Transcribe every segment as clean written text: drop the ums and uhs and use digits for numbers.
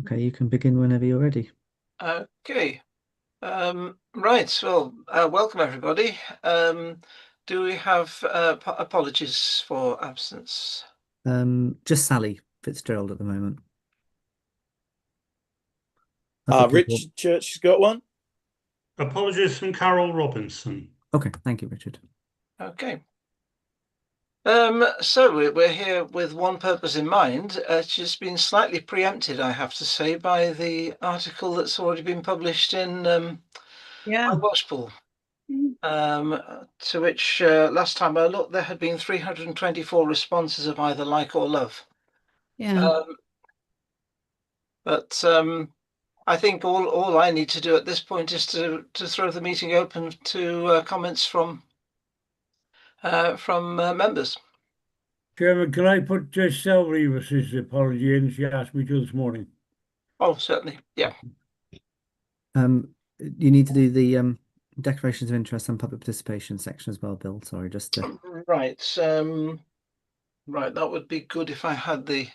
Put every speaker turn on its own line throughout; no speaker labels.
Okay, you can begin whenever you're ready.
Okay. Right. Well, welcome everybody. Do we have apologies for absence?
Just Sally Fitzgerald at the moment. Other people.
Richard Church has got one.
Apologies from Carol Robinson.
Okay, thank you, Richard.
Okay. So we're here with one purpose in mind. It's just been slightly preempted, I have to say, by the article that's already been published in on Welshpool. To which last time I looked, there had been 324 responses of either like or love.
Yeah.
But I think all I need to do at this point is to throw the meeting open to comments from members.
Chairman, can I put Sal Revis's apology in? She asked me to this morning.
Oh, certainly, yeah.
You need to do the declarations of interest and public participation section as well, Bill. Sorry, just to...
Right. Right, that would be good if I had the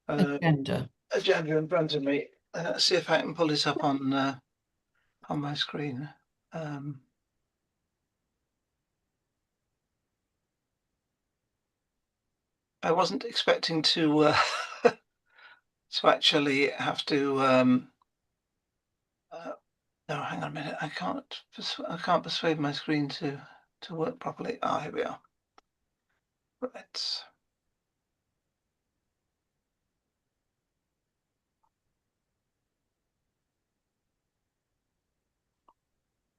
Agenda.
agenda in front of me. See if I can pull it up on my screen. I wasn't expecting to to actually have to no, hang on a minute. I can't persuade my screen to work properly. Ah, here we are. Right.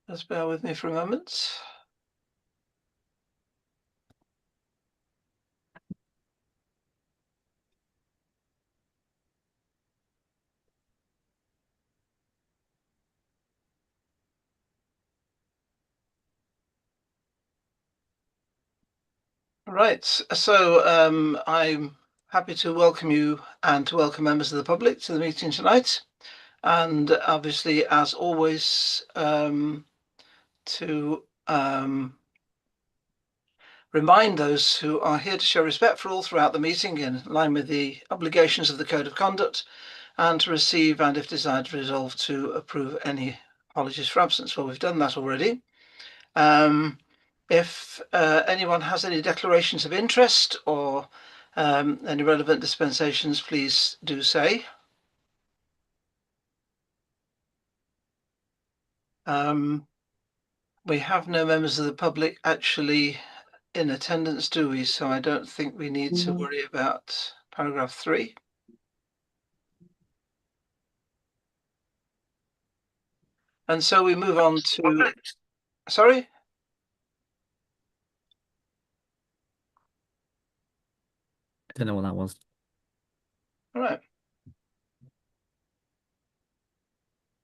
Just bear with me for a moment. Right, so I'm happy to welcome you and to welcome members of the public to the meeting tonight. And obviously, as always, to remind those who are here to show respect for all throughout the meeting in line with the obligations of the Code of Conduct, and to receive and, if desired, resolve to approve any apologies for absence. Well, we've done that already. If anyone has any declarations of interest or any relevant dispensations, please do say. We have no members of the public actually in attendance, do we? So I don't think we need to worry about paragraph 3. And so we move on to, sorry?
I don't know what that was.
All right.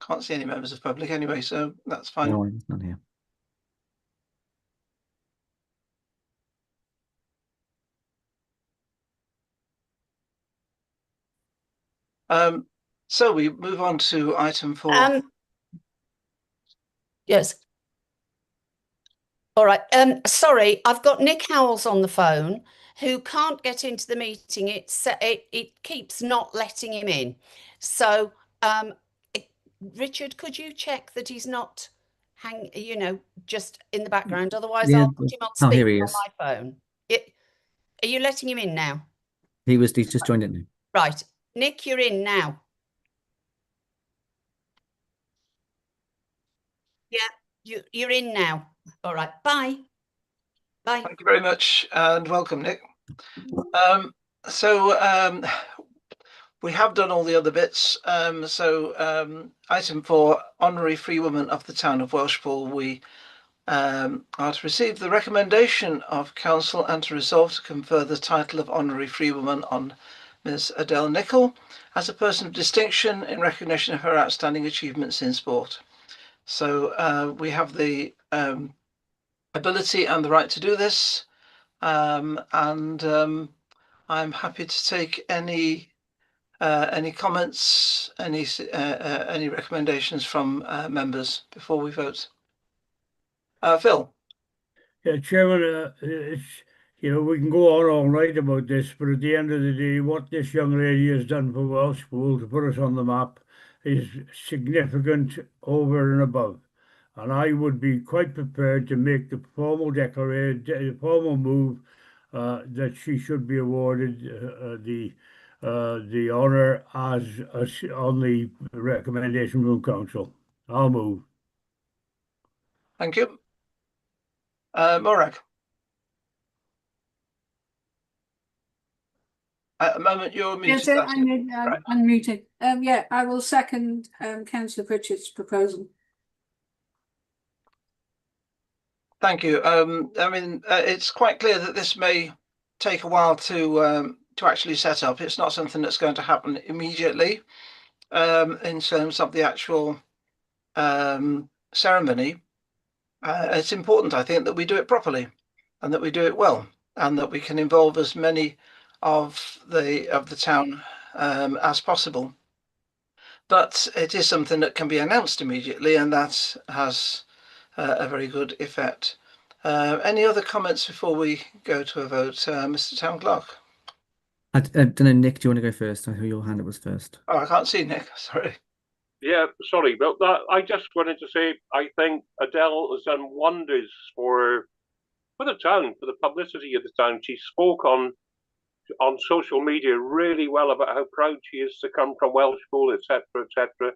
Can't see any members of public anyway, so that's fine.
No, it's not here.
So we move on to item 4.
Yes. All right. Sorry, I've got Nick Howells on the phone who can't get into the meeting. It keeps not letting him in. So, Richard, could you check that he's not just in the background? Otherwise,
Yeah.
I'll put him on
Oh, here he
speaker on
is.
my phone. Are you letting him in now?
He's just joined it now.
Right. Nick, you're in now. Yeah, you're in now. All right. Bye. Bye.
Thank you very much and welcome, Nick. We have done all the other bits. Item 4, Honorary Free Woman of the Town of Welshpool. We are to receive the recommendation of Council and to resolve to confer the title of Honorary Free Woman on Ms. Adele Nichol as a person of distinction in recognition of her outstanding achievements in sport. So we have the ability and the right to do this, and I'm happy to take any comments, any recommendations from members before we vote. Phil.
Yeah, Chairman, it's You know, we can go on all night about this, but at the end of the day, what this young lady has done for Welshpool to put us on the map is significant over and above. And I would be quite prepared to make the formal declaration, the formal move that she should be awarded the honour as on the recommendation from council. I'll move.
Thank you. Morag. At the moment, you're muted.
Yes,
that's it.
I'm
Right.
unmuted. Yeah, I will second Councillor Pritchard's proposal.
Thank you. I mean, it's quite clear that this may take a while to actually set up. It's not something that's going to happen immediately. In terms of the actual ceremony, it's important, I think, that we do it properly and that we do it well, and that we can involve as many of the town as possible. But it is something that can be announced immediately, and that has a very good effect. Any other comments before we go to a vote, Mr. Town Clerk?
I don't know, Nick, do you want to go first? I know your hand up was first.
Oh, I can't see Nick. Sorry.
Yeah, sorry, but I just wanted to say I think Adele has done wonders for the town, for the publicity of the town. She spoke on social media really well about how proud she is to come from Welshpool, etc., etc.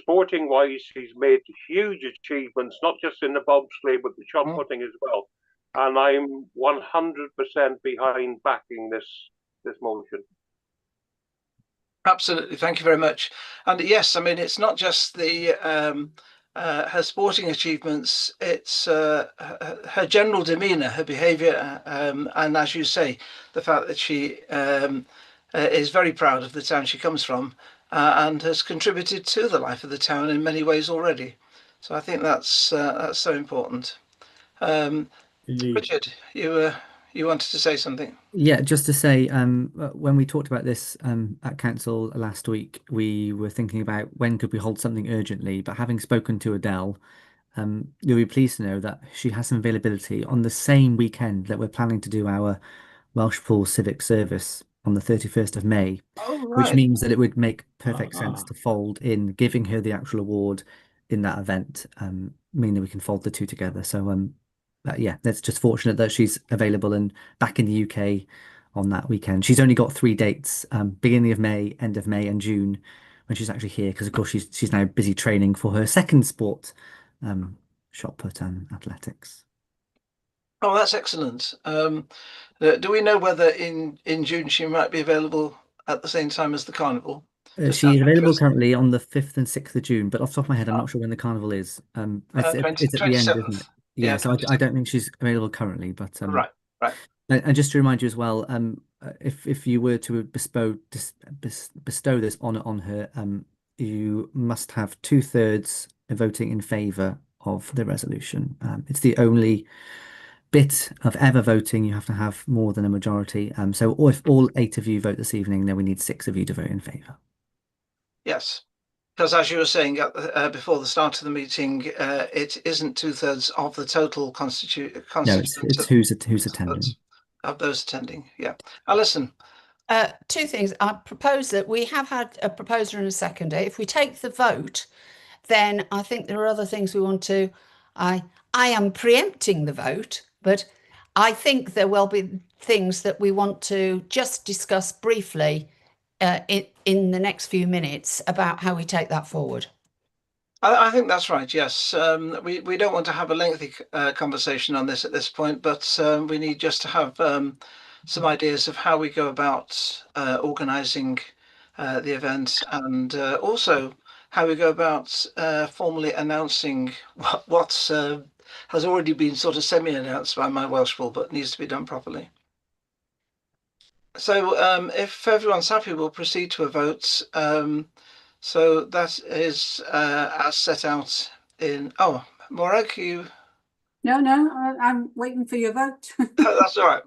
Sporting wise, she's made huge achievements, not just in the bobsleigh, but the shot putting as well. And I'm 100% behind backing this motion.
Absolutely, thank you very much. And yes, I mean, it's not just the her sporting achievements, it's her general demeanour, her behaviour, and as you say, the fact that she is very proud of the town she comes from and has contributed to the life of the town in many ways already. So I think that's so important. Richard, you wanted to say something?
Yeah, just to say, when we talked about this at council last week, we were thinking about when could we hold something urgently. But having spoken to Adele, you'll be pleased to know that she has some availability on the same weekend that we're planning to do our Welshpool civic service on the 31st of May,
Oh,
which
right.
means that it would make perfect sense to fold in giving her the actual award in that event, meaning that we can fold the two together. So yeah, that's just fortunate that she's available and back in the UK on that weekend. She's only got 3 dates, beginning of May, end of May, and June, when she's actually here, because of course she's now busy training for her second sport, shot put and athletics.
Oh, that's excellent. Do we know whether in June she might be available at the same time as the carnival?
She's available currently on the 5th and 6th of June, but off the top of my head, I'm not sure when the carnival is. It's at the end, isn't it? Yeah, so I don't think she's available currently, but
right.
And just to remind you as well, if you were to bestow this honour on her, you must have 2/3 voting in favour of the resolution. It's the only bit of ever voting you have to have more than a majority. So if all 8 of you vote this evening, then we need 6 of you to vote in favour.
Yes, because as you were saying before the start of the meeting, it isn't 2/3 of the total constituent.
No, it's who's attending.
Of those attending, yeah. Alison.
2 things. I propose that we have had a proposer and a seconder. If we take the vote, then I think there are other things we want to. I am preempting the vote, but I think there will be things that we want to just discuss briefly in the next few minutes about how we take that forward.
I think that's right, yes. We don't want to have a lengthy conversation on this at this point, but we need just to have some ideas of how we go about organising the event, and also how we go about formally announcing what has already been sort of semi-announced by my Welshpool, but needs to be done properly. So if everyone's happy, we'll proceed to a vote. So that is as set out in. Oh, Morag, you.
No, I'm waiting for your vote.
That's all right.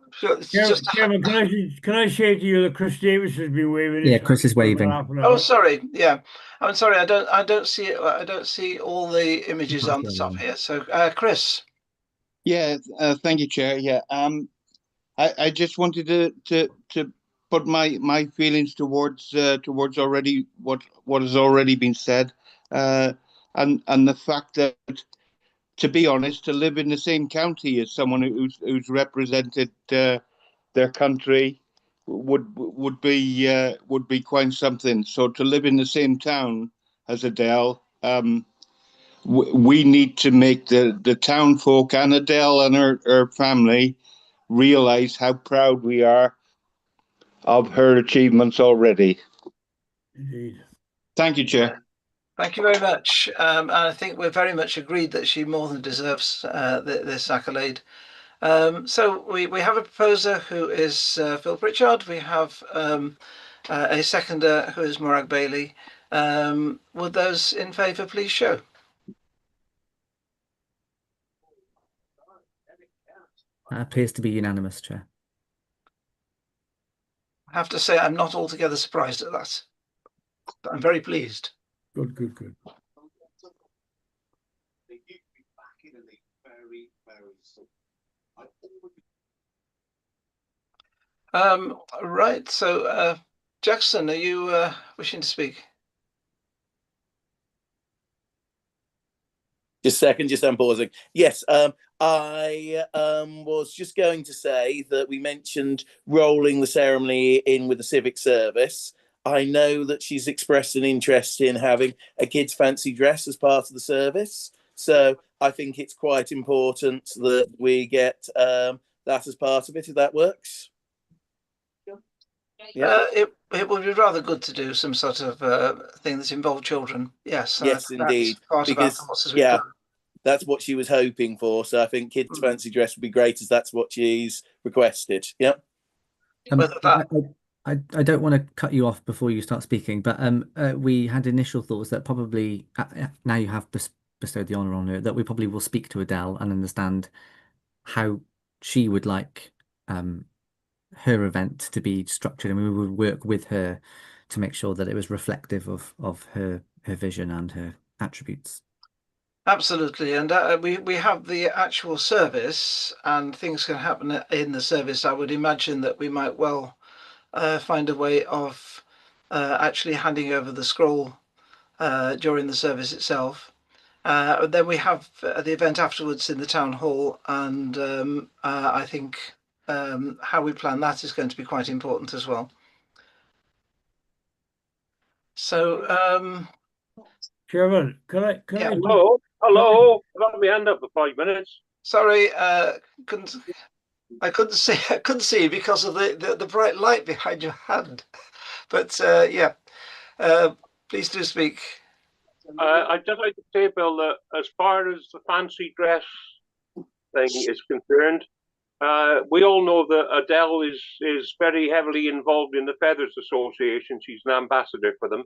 Chairman, can I say to you that Chris Davis has been waving?
Yeah, Chris is waving.
Oh, sorry. Yeah, I'm sorry. I don't see it. I don't see all the images on the top here. So, Chris.
Yeah, thank you, Chair. Yeah, I just wanted to put my feelings towards already what has already been said, and the fact that, to be honest, to live in the same county as someone who's represented their country would be quite something. So to live in the same town as Adele, we need to make the town folk and Adele and her family realize how proud we are of her achievements already.
Indeed.
Thank you, Chair.
Thank you very much. And I think we're very much agreed that she more than deserves this accolade. So we have a proposer who is Phil Pritchard. We have a seconder who is Morag Bailey. Would those in favour please show?
That appears to be unanimous, Chair.
I have to say I'm not altogether surprised at that. But I'm very pleased.
Good, good, good.
Right, so Jackson, are you wishing to speak?
Just a second, just unpausing. Yes, I was just going to say that we mentioned rolling the ceremony in with the civic service. I know that she's expressed an interest in having a kid's fancy dress as part of the service. So I think it's quite important that we get that as part of it, if that works.
Yeah. It would be rather good to do some sort of thing that involved children. Yes.
Yes, indeed.
Part
because,
of our
yeah, that's what she was hoping for. So I think kids' fancy dress would be great, as that's what she's requested. Yeah.
I don't want to cut you off before you start speaking, but we had initial thoughts that probably now you have bestowed the honour on her, that we probably will speak to Adele and understand how she would like her event to be structured, and we would work with her to make sure that it was reflective of her vision and her attributes.
Absolutely, and we have the actual service, and things can happen in the service. I would imagine that we might well find a way of actually handing over the scroll during the service itself. Then we have the event afterwards in the town hall, and I think how we plan that is going to be quite important as well. So,
Chairman, can I?
Hello. I've got my hand up for 5 minutes.
Sorry, I couldn't see because of the bright light behind your hand. But yeah, please do speak.
I'd just like to say, Bill, that as far as the fancy dress thing is concerned, we all know that Adele is very heavily involved in the Feathers Association. She's an ambassador for them.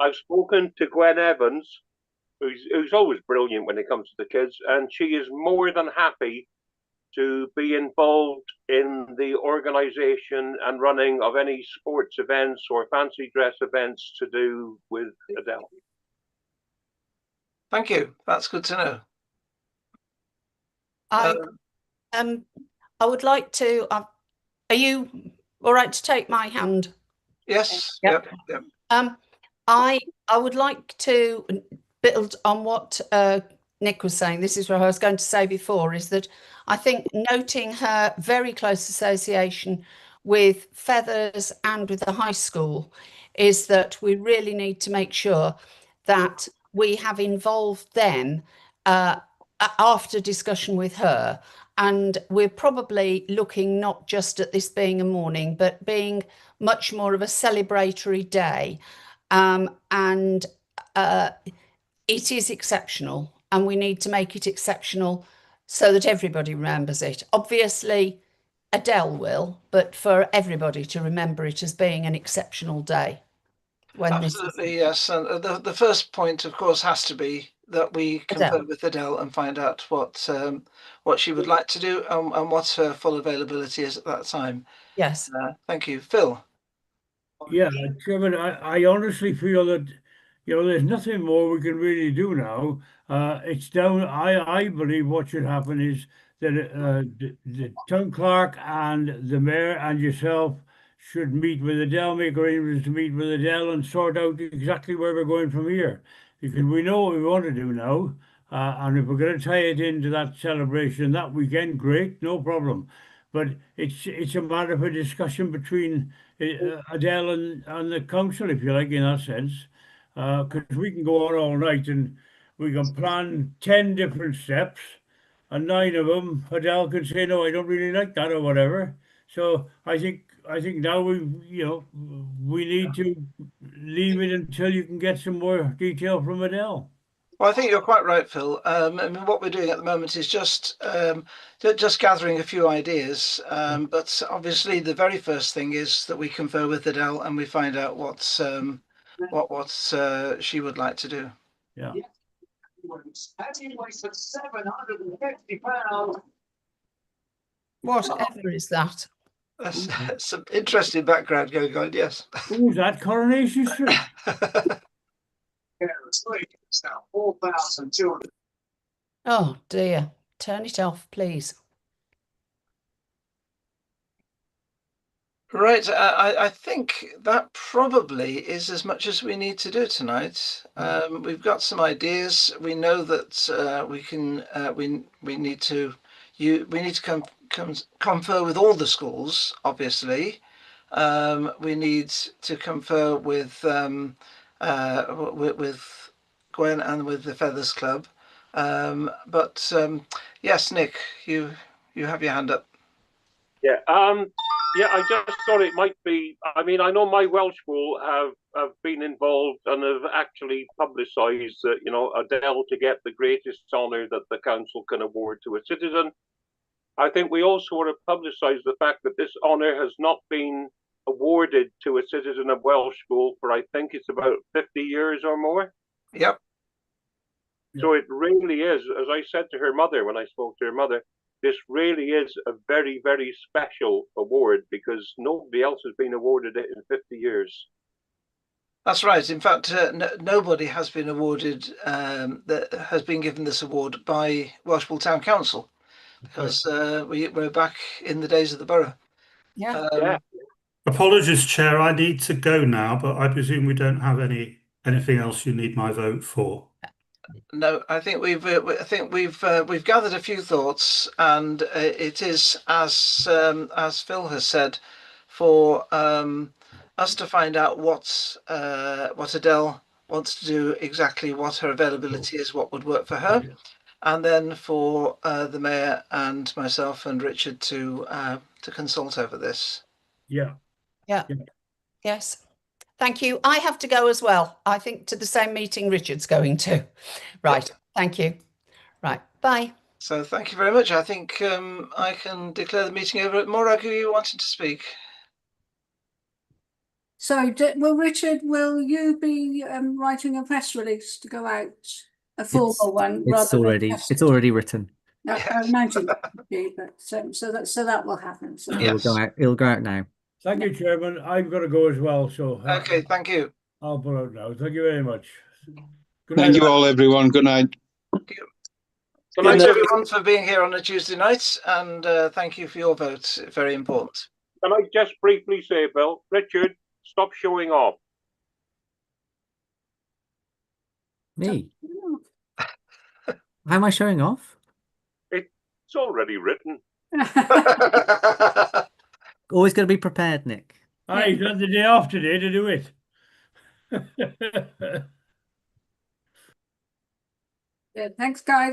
I've spoken to Gwen Evans, who's always brilliant when it comes to the kids, and she is more than happy to be involved in the organisation and running of any sports events or fancy dress events to do with Adele.
Thank you. That's good to know.
I would like to. Are you all right to take my hand?
Yes.
Yep. I would like to build on what Nick was saying. This is what I was going to say before, is that I think noting her very close association with Feathers and with the high school is that we really need to make sure that we have involved them after discussion with her. And we're probably looking not just at this being a morning, but being much more of a celebratory day. And it is exceptional, and we need to make it exceptional so that everybody remembers it. Obviously, Adele will, but for everybody to remember it as being an exceptional day.
Absolutely, yes. And the first point, of course, has to be that we confer with Adele and find out what she would like to do and what her full availability is at that time.
Yes.
Thank you. Phil?
Yeah, Chairman, I honestly feel that, there's nothing more we can really do now. It's down, I believe what should happen is the town clerk and the mayor and yourself should meet with Adele, make arrangements to meet with Adele and sort out exactly where we're going from here. Because we know what we want to do now, and if we're going to tie it into that celebration that weekend, great, no problem. But it's a matter of a discussion between Adele and the council, if you like, in that sense. Because we can go on all night and we can plan 10 different steps, and 9 of them, Adele can say, no, I don't really like that or whatever. So I think now we need to leave it until you can get some more detail from Adele.
Well, I think you're quite right, Phil. I mean, what we're doing at the moment is just gathering a few ideas. But obviously, the very first thing is that we confer with Adele and we find out what she would like to do.
Yeah.
Whatever is that?
That's some interesting background going on. Yes.
Who's that? Coronation Street.
Oh dear. Turn it off, please.
Right, I think that probably is as much as we need to do tonight. We've got some ideas. We know that we can. We need to. We need to confer with all the schools. Obviously, we need to confer with Gwen and with the Feathers Club. But yes, Nick, you have your hand up.
Yeah, yeah, I just thought it might be. I mean, I know my Welshpool have been involved and have actually publicised that, you know, Adele to get the greatest honour that the council can award to a citizen. I think we also want to publicise the fact that this honour has not been awarded to a citizen of Welshpool for, I think it's about 50 years or more.
Yep.
So it really is, as I said to her mother when I spoke to her mother, this really is a very, very special award because nobody else has been awarded it in 50 years.
That's right. In fact, nobody has been awarded, that has been given this award by Welshpool Town Council, because we're back in the days of the borough.
Yeah.
Yeah.
Apologies, Chair. I need to go now, but I presume we don't have anything else you need my vote for.
No, I think we've gathered a few thoughts, and it is as Phil has said, for us to find out what Adele wants to do, exactly what her availability is, what would work for her, and then for the mayor and myself and Richard to consult over this.
Yeah.
Yeah. Yes. Thank you. I have to go as well. I think to the same meeting Richard's going to. Right.
Yep.
Thank you. Right. Bye.
So thank you very much. I think I can declare the meeting over. Morag, you wanted to speak?
So, Richard, will you be writing a press release to go out, a formal one?
It's already written.
I imagine it would be, but so that will happen. So.
Yes.
It'll go out now.
Thank you, Chairman. I've got to go as well, so
Okay, thank you.
I'll pull out now. Thank you very much. Good
Thank
night.
you all, everyone. Good night.
Good night, everyone, for being here on a Tuesday night, and thank you for your vote. Very important.
Can I just briefly say, Bill, Richard, stop showing off.
Me? How am I showing off?
It's already written.
Always got to be prepared, Nick.
He's got the day off today to do it.
Yeah, thanks, guys.